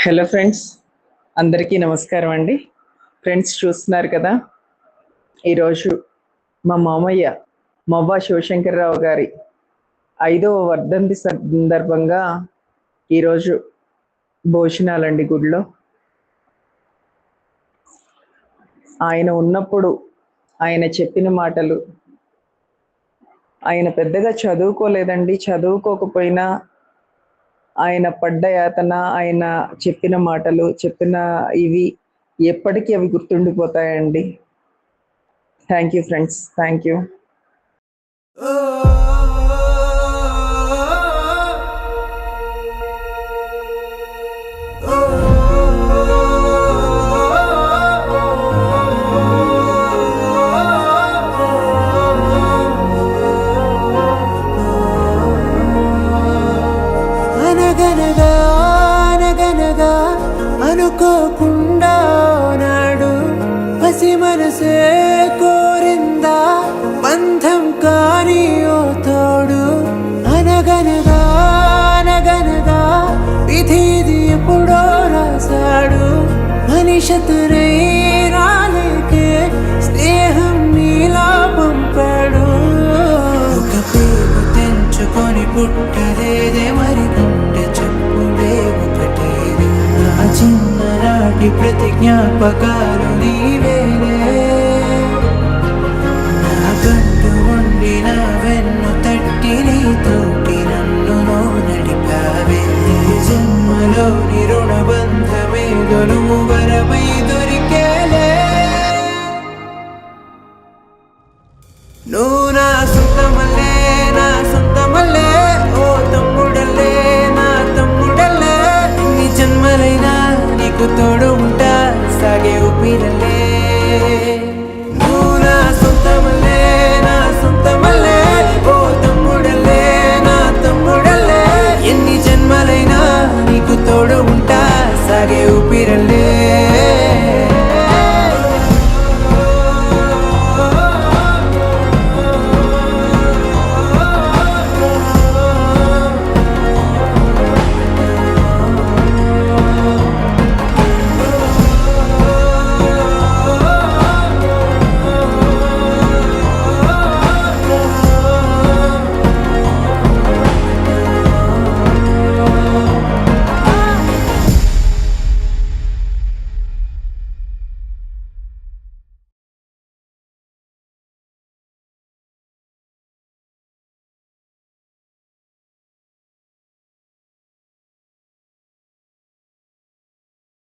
Hello friends, అందరికీ నమస్కారం అండి. ఫ్రెండ్స్ చూస్తున్నారు కదా, ఈరోజు మా మామయ్య మవ్వ శివశంకర్రావు గారి 5వ వర్ధంతి సందర్భంగా ఈరోజు భోజనాలండి గుడిలో. ఆయన ఉన్నప్పుడు ఆయన చెప్పిన మాటలు, ఆయన పెద్దగా చదువుకోలేదండి, చదువుకోకపోయినా ఆయన పడ్డ యాతన, ఆయన చెప్పిన మాటలు, చెప్పిన ఇవి ఎప్పటికీ అవి గుర్తుండిపోతాయండి. Thank you friends, thank you. అనుకోకుండా నాడు పసి మనసే కోరిందా బంధం కాని ఓ తోడు. అనగనగా అనగనగా విధి ఎప్పుడో రాశాడు. మనిషతనై రాలేకే స్నేహం నీలా పంపాడు. ఒక పేరు తెంచుకొని పుట్టలేదే మరి గుండె చెప్పులే ఒకటే. చిన్ననాటి ప్రతి జ్ఞాపకాలు నీవేనే. నా గంటు ఉండి నా వెన్ను తట్టి నీతోటి నన్ను నడిపావే. జన్మలోని రుణబంధమేదో నువ్వు వరమై దొరికేలే. నువ్వు నా సొంతమల్లే, నా సొంతమల్లే, ఓ తమ్ముడల్లే, నా తమ్ముడల్లే. నీ జన్మలైనా నీకు తోడు ఉంటా సాగే ఊపిరల్లే.